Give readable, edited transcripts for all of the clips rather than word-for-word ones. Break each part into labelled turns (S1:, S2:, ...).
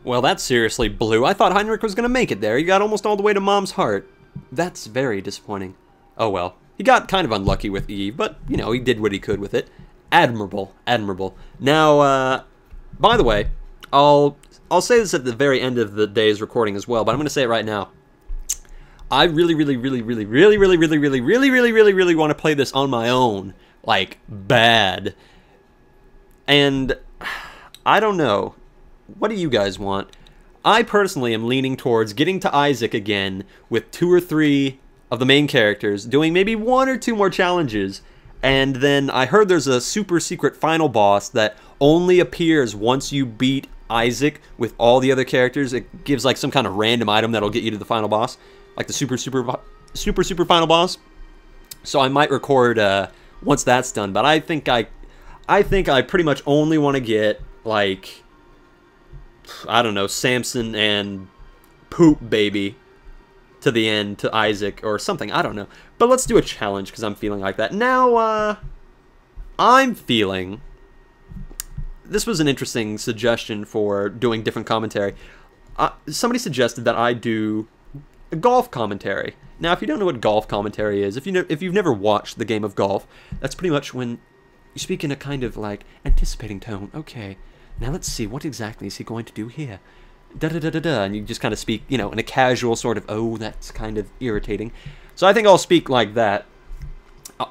S1: Well, that seriously blew. I thought Heinrich was going to make it there. He got almost all the way to Mom's heart. That's very disappointing. Oh well. He got kind of unlucky with Eve, but, you know, he did what he could with it. Admirable. Admirable. Now, by the way, I'll say this at the very end of the day's recording as well, but I'm going to say it right now. I really want to play this on my own. Like, bad. And I don't know. What do you guys want? I personally am leaning towards getting to Isaac again with 2 or 3 of the main characters, doing maybe 1 or 2 more challenges, and then I heard there's a super secret final boss that only appears once you beat Isaac with all the other characters. It gives like some kind of random item that'll get you to the final boss, like the super final boss. So I might record once that's done, but I think I pretty much only want to get, like, I don't know, Samson and Poop Baby to the end, to Isaac or something. I don't know. But let's do a challenge because I'm feeling like that. Now, I'm feeling... This was an interesting suggestion for doing different commentary. Somebody suggested that I do a golf commentary. Now, if you don't know what golf commentary is, if you've never watched the game of golf, that's pretty much when you speak in a kind of, like, anticipating tone. Okay, now let's see, what exactly is he going to do here? Da-da-da-da-da, and you just kind of speak, you know, in a casual sort of, oh, that's kind of irritating. So I think I'll speak like that,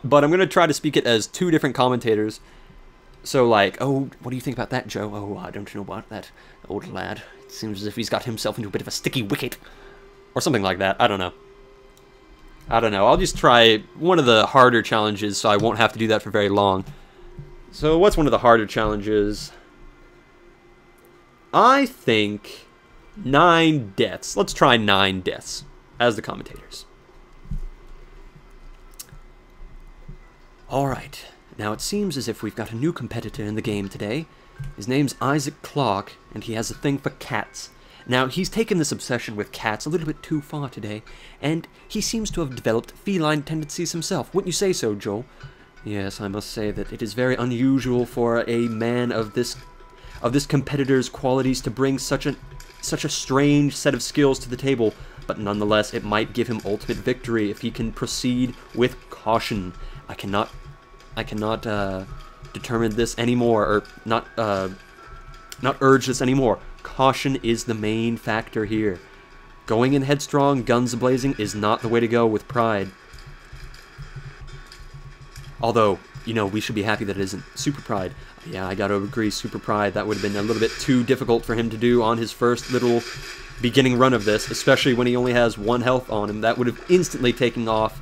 S1: but I'm going to try to speak it as 2 different commentators. So, like, oh, what do you think about that, Joe? Oh, I don't know about that old lad. It seems as if he's got himself into a bit of a sticky wicket. Or something like that. I don't know. I don't know. I'll just try one of the harder challenges so I won't have to do that for very long. So, what's one of the harder challenges? I think 9 deaths. Let's try 9 deaths as the commentators. Alright. Now, it seems as if we've got a new competitor in the game today. His name's Isaac Clarke, and he has a thing for cats. Now, he's taken this obsession with cats a little bit too far today, and he seems to have developed feline tendencies himself. Wouldn't you say so, Joel? Yes, I must say that it is very unusual for a man of this competitor's qualities to bring such a strange set of skills to the table, but nonetheless, it might give him ultimate victory if he can proceed with caution. I cannot determine this anymore, or not urge this anymore. Caution is the main factor here. Going in headstrong, guns blazing, is not the way to go with Pride. Although, you know, we should be happy that it isn't Super Pride. Yeah, I gotta agree, Super Pride, that would have been a little bit too difficult for him to do on his first little beginning run of this, especially when he only has 1 health on him. That would have instantly taken off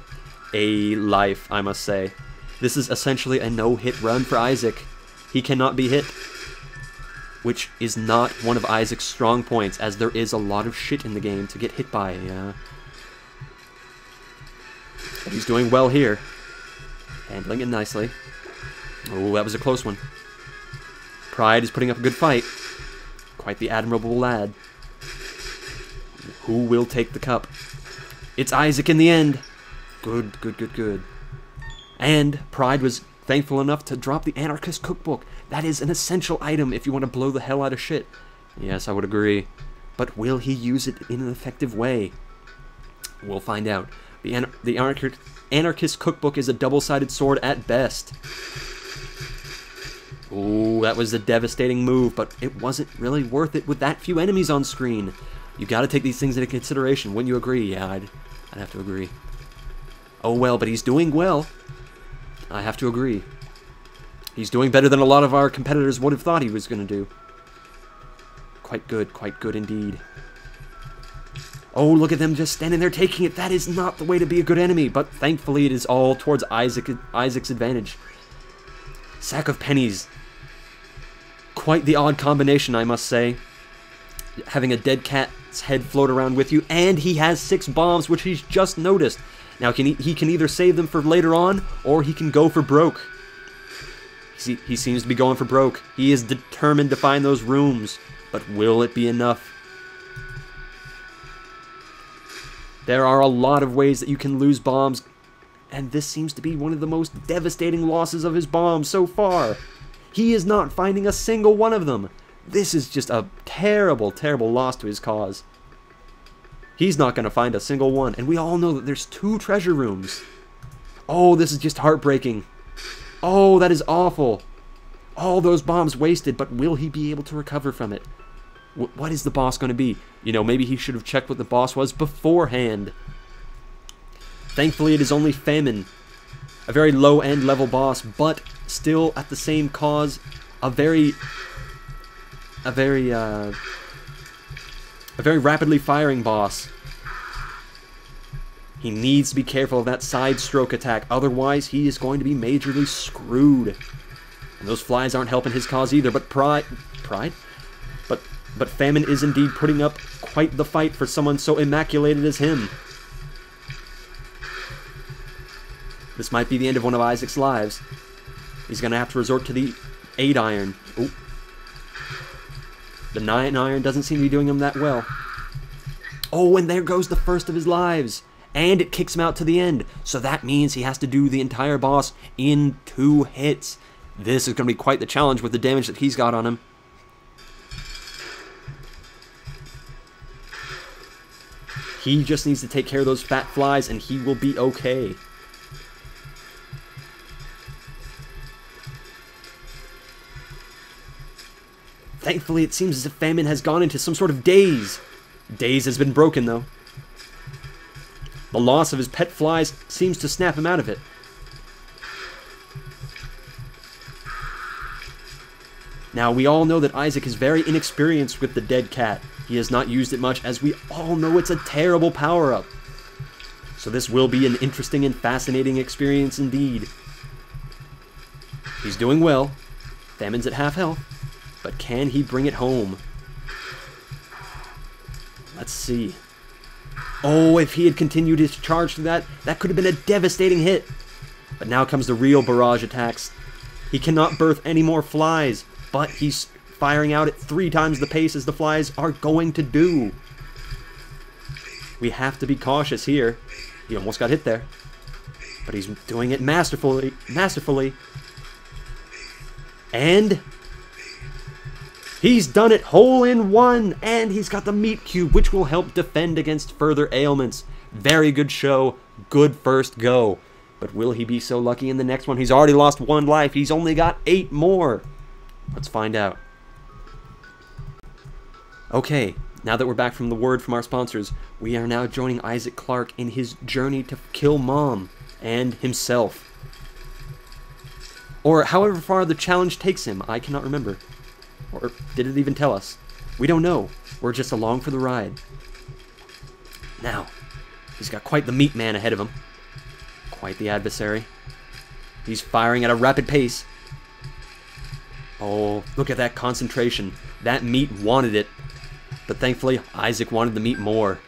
S1: a life, I must say. This is essentially a no-hit run for Isaac. He cannot be hit, which is not one of Isaac's strong points, as there is a lot of shit in the game to get hit by. But he's doing well here. Handling it nicely. Oh, that was a close one. Pride is putting up a good fight. Quite the admirable lad. Who will take the cup? It's Isaac in the end. Good, good, good, good. And Pride was thankful enough to drop the Anarchist Cookbook. That is an essential item if you want to blow the hell out of shit. Yes, I would agree. But will he use it in an effective way? We'll find out. The Anarchist Cookbook is a double-sided sword at best. Ooh, that was a devastating move, but it wasn't really worth it with that few enemies on screen. You gotta take these things into consideration. Wouldn't you agree? Yeah, I'd have to agree. Oh well, but he's doing well. I have to agree. He's doing better than a lot of our competitors would have thought he was going to do. Quite good indeed. Oh, look at them just standing there taking it. That is not the way to be a good enemy, but thankfully it is all towards Isaac's advantage. Sack of pennies. Quite the odd combination, I must say. Having a dead cat's head float around with you, and he has 6 bombs, which he's just noticed. Now, he can either save them for later on, or he can go for broke. He seems to be going for broke. He is determined to find those rooms, but will it be enough? There are a lot of ways that you can lose bombs, and this seems to be one of the most devastating losses of his bombs so far. He is not finding a single one of them. This is just a terrible, terrible loss to his cause. He's not going to find a single one. And we all know that there's 2 treasure rooms. Oh, this is just heartbreaking. Oh, that is awful. All those bombs wasted, but will he be able to recover from it? What is the boss going to be? You know, maybe he should have checked what the boss was beforehand. Thankfully, it is only Famine. A very low-end level boss, but still at the same cause, a very rapidly firing boss. He needs to be careful of that side stroke attack, otherwise he is going to be majorly screwed. And those flies aren't helping his cause either, but But Famine is indeed putting up quite the fight for someone so immaculated as him. This might be the end of one of Isaac's lives. He's going to have to resort to the 8 iron. Ooh. The 9 iron doesn't seem to be doing him that well. Oh, and there goes the first of his lives. And it kicks him out to the end. So that means he has to do the entire boss in 2 hits. This is going to be quite the challenge with the damage that he's got on him. He just needs to take care of those fat flies and he will be okay. Thankfully, it seems as if Famine has gone into some sort of daze. Daze has been broken, though. The loss of his pet flies seems to snap him out of it. Now, we all know that Isaac is very inexperienced with the dead cat. He has not used it much, as we all know it's a terrible power-up. So this will be an interesting and fascinating experience indeed. He's doing well. Famine's at half health. But can he bring it home? Let's see. Oh, if he had continued his charge to that could have been a devastating hit. But now comes the real barrage attacks. He cannot birth any more flies, but he's firing out at 3 times the pace as the flies are going to do. We have to be cautious here. He almost got hit there. But he's doing it masterfully. And he's done it hole in one, and he's got the meat cube, which will help defend against further ailments. Very good show. Good first go. But will he be so lucky in the next one? He's already lost 1 life. He's only got 8 more. Let's find out. Okay, now that we're back from the word from our sponsors, we are now joining Isaac Clarke in his journey to kill Mom and himself. Or however far the challenge takes him, I cannot remember. Or did it even tell us? We don't know. We're just along for the ride. Now, he's got quite the Meatman ahead of him. Quite the adversary. He's firing at a rapid pace. Oh, look at that concentration. That meat wanted it. But thankfully, Isaac wanted the meat more.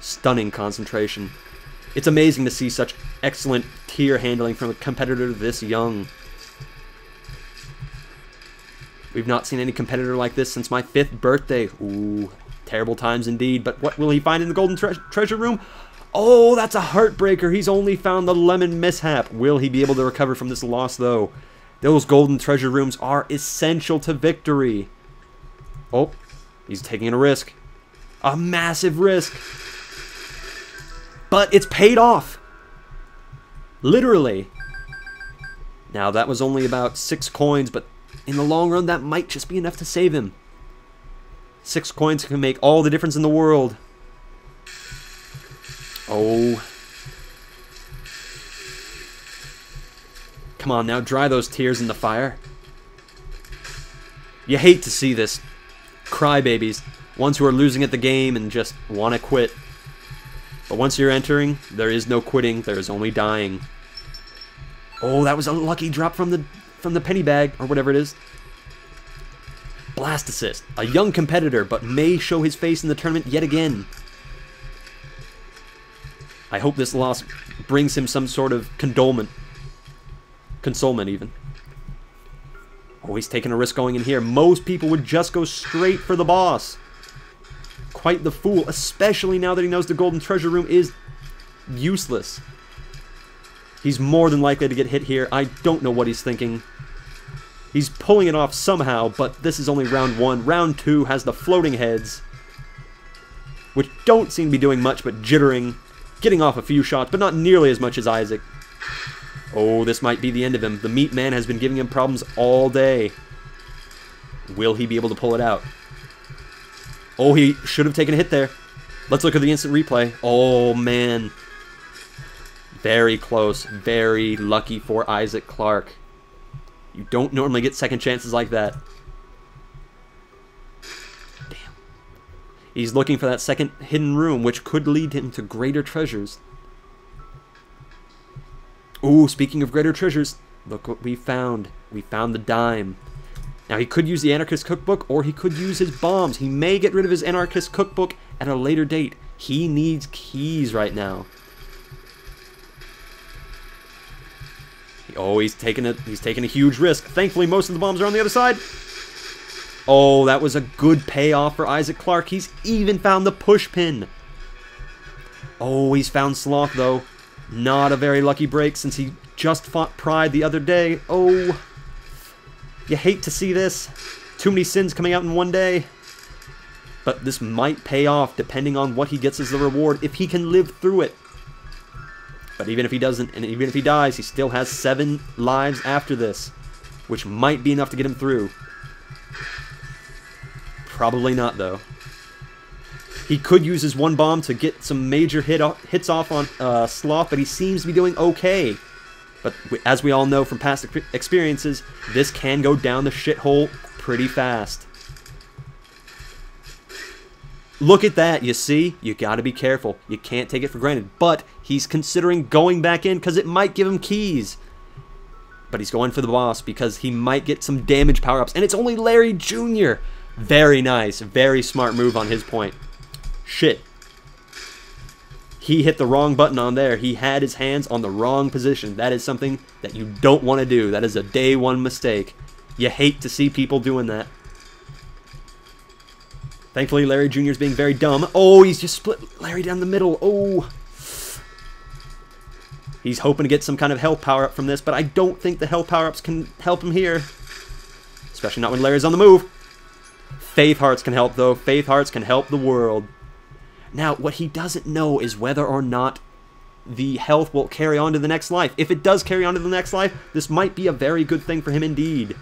S1: Stunning concentration. It's amazing to see such excellent tier handling from a competitor this young. We've not seen any competitor like this since my 5th birthday. Ooh, terrible times indeed. But what will he find in the golden treasure room? Oh, that's a heartbreaker. He's only found the lemon mishap. Will he be able to recover from this loss, though? Those golden treasure rooms are essential to victory. Oh, he's taking a risk. A massive risk. But it's paid off. Literally. Now, that was only about 6 coins, but in the long run, that might just be enough to save him. 6 coins can make all the difference in the world. Oh. Come on now, dry those tears in the fire. You hate to see this. Crybabies. Ones who are losing at the game and just want to quit. But once you're entering, there is no quitting, there is only dying. Oh, that was a lucky drop from the penny bag, or whatever it is. Blast assist. A young competitor, but may show his face in the tournament yet again. I hope this loss brings him some sort of consolement even. Oh, he's taking a risk going in here. Most people would just go straight for the boss. Quite the fool, especially now that he knows the golden treasure room is useless. He's more than likely to get hit here. I don't know what he's thinking. He's pulling it off somehow, but this is only round 1. Round 2 has the floating heads, which don't seem to be doing much but jittering, getting off a few shots, but not nearly as much as Isaac. Oh, this might be the end of him. The Meatman has been giving him problems all day. Will he be able to pull it out? Oh, he should have taken a hit there. Let's look at the instant replay. Oh, man. Very close. Very lucky for Isaac Clarke. You don't normally get second chances like that. Damn. He's looking for that second hidden room, which could lead him to greater treasures. Ooh, speaking of greater treasures, look what we found. We found the dime. Now, he could use the Anarchist Cookbook, or he could use his bombs. He may get rid of his Anarchist Cookbook at a later date. He needs keys right now. Oh, he's taking a huge risk. Thankfully, most of the bombs are on the other side. Oh, that was a good payoff for Isaac Clarke. He's even found the push pin. Oh, he's found Sloth, though. Not a very lucky break since he just fought Pride the other day. Oh, you hate to see this. Too many sins coming out in one day. But this might pay off depending on what he gets as the reward, if he can live through it. But even if he doesn't, and even if he dies, he still has 7 lives after this, which might be enough to get him through. Probably not, though. He could use his one bomb to get some major hits off on Sloth, but he seems to be doing okay. But as we all know from past experiences, this can go down the shithole pretty fast. Look at that, you see? You gotta be careful. You can't take it for granted. But he's considering going back in because it might give him keys. But he's going for the boss because he might get some damage power-ups. And it's only Larry Jr. Very nice. Very smart move on his point. Shit. He hit the wrong button on there. He had his hands on the wrong position. That is something that you don't want to do. That is a day one mistake. You hate to see people doing that. Thankfully, Larry Jr. is being very dumb. Oh, he's just split Larry down the middle. Oh. He's hoping to get some kind of health power-up from this, but I don't think the health power-ups can help him here. Especially not when Larry's on the move. Faith Hearts can help, though. Faith Hearts can help the world. Now, what he doesn't know is whether or not the health will carry on to the next life. If it does carry on to the next life, this might be a very good thing for him indeed.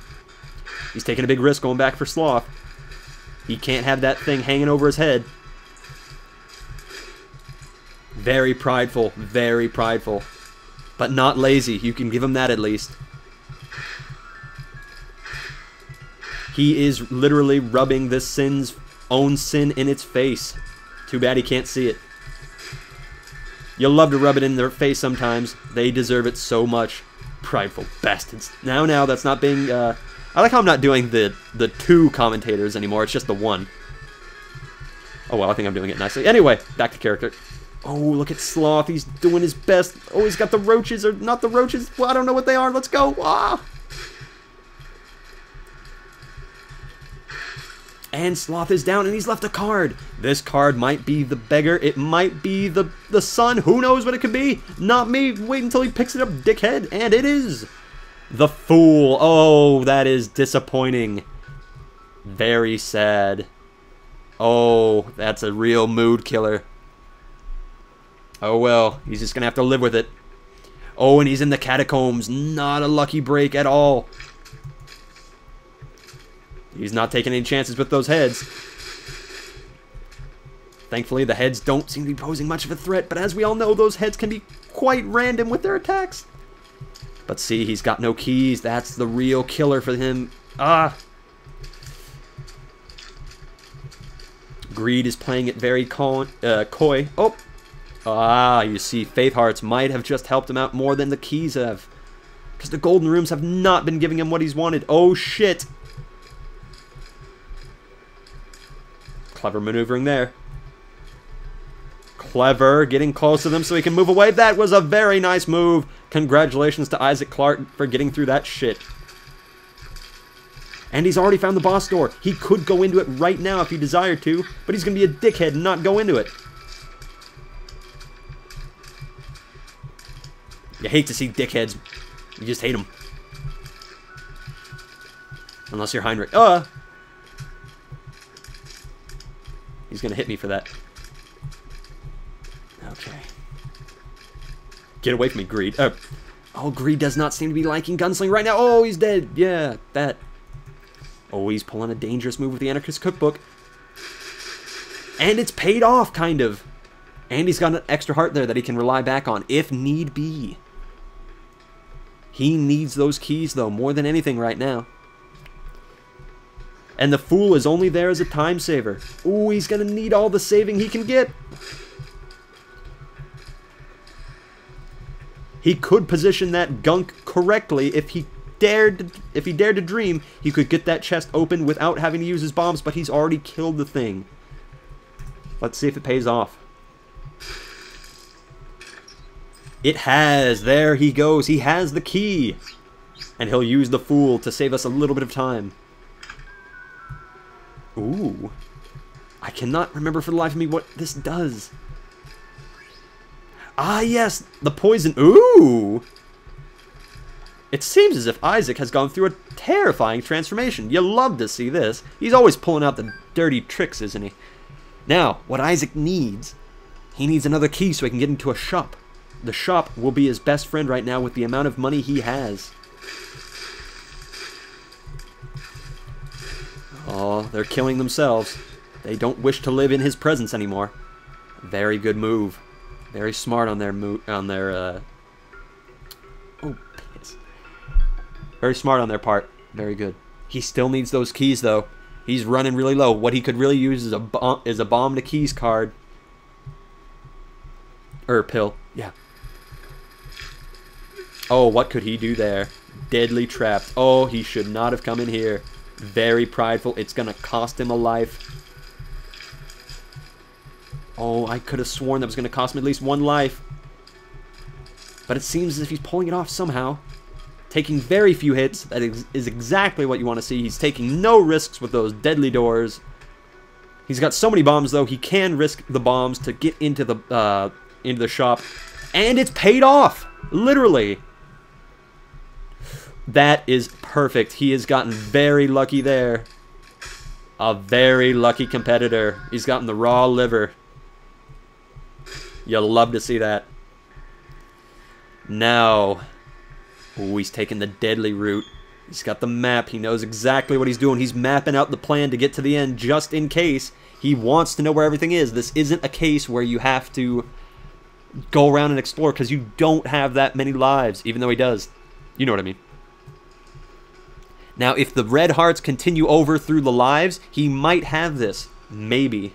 S1: He's taking a big risk going back for Sloth. He can't have that thing hanging over his head. Very prideful, but not lazy. You can give him that at least. He is literally rubbing this sin's own sin in its face. Too bad he can't see it. You'll love to rub it in their face sometimes. They deserve it so much. Prideful bastards. Now, that's not being... I like how I'm not doing the 2 commentators anymore. It's just the 1. Oh, well, I think I'm doing it nicely. Anyway, back to character. Oh, look at Sloth. He's doing his best. Oh, he's got the roaches, or not the roaches. Well, I don't know what they are. Let's go. Ah! And Sloth is down, and he's left a card. This card might be the beggar. It might be the sun. Who knows what it could be? Not me. Wait until he picks it up, dickhead. And it is the Fool. Oh, that is disappointing. Very sad. Oh, that's a real mood killer. Oh, well. He's just going to have to live with it. Oh, and he's in the catacombs. Not a lucky break at all. He's not taking any chances with those heads. Thankfully, the heads don't seem to be posing much of a threat, but as we all know, those heads can be quite random with their attacks. But see, he's got no keys. That's the real killer for him. Ah! Greed is playing it very coy. Oh! Ah, you see, Faith Hearts might have just helped him out more than the keys have. Because the golden rooms have not been giving him what he's wanted. Oh, shit! Clever maneuvering there. Clever, getting close to them so he can move away. That was a very nice move. Congratulations to Isaac Clarke for getting through that shit. And he's already found the boss door. He could go into it right now if he desired to, but he's going to be a dickhead and not go into it. You hate to see dickheads. You just hate them. Unless you're Heinrich. He's gonna hit me for that. Okay. Get away from me, Greed. Oh, Greed does not seem to be liking gunsling right now. Oh, he's dead. Yeah, that. Oh, he's pulling a dangerous move with the Anarchist Cookbook. And it's paid off, kind of. And he's got an extra heart there that he can rely back on, if need be. He needs those keys, though, more than anything right now. And the Fool is only there as a time saver. Ooh, he's going to need all the saving he can get. He could position that gunk correctly if he dared to dream. He could get that chest open without having to use his bombs, but he's already killed the thing. Let's see if it pays off. It has. There he goes. He has the key. And he'll use the Fool to save us a little bit of time. Ooh. I cannot remember for the life of me what this does. Ah, yes. The poison. Ooh. It seems as if Isaac has gone through a terrifying transformation. You love to see this. He's always pulling out the dirty tricks, isn't he? Now, what Isaac needs, he needs another key so he can get into a shop. The shop will be his best friend right now with the amount of money he has. Oh, they're killing themselves. They don't wish to live in his presence anymore. Very good move. Very smart on their oh, piss. Very smart on their part. Very good. He still needs those keys though. He's running really low. What he could really use is a bomb to keys card. Or pill. Yeah. Oh, what could he do there? Deadly trapped. Oh, he should not have come in here. Very prideful. It's going to cost him a life. Oh, I could have sworn that was going to cost him at least one life. But it seems as if he's pulling it off somehow. Taking very few hits. That is exactly what you want to see. He's taking no risks with those deadly doors. He's got so many bombs, though. He can risk the bombs to get into the shop. And it's paid off. Literally. That is perfect. He has gotten very lucky there. A very lucky competitor. He's gotten the raw liver. You'll love to see that. Now, ooh, he's taking the deadly route. He's got the map. He knows exactly what he's doing. He's mapping out the plan to get to the end just in case. He wants to know where everything is. This isn't a case where you have to go around and explore because you don't have that many lives, even though he does. You know what I mean. Now, if the red hearts continue over through the lives, he might have this. Maybe.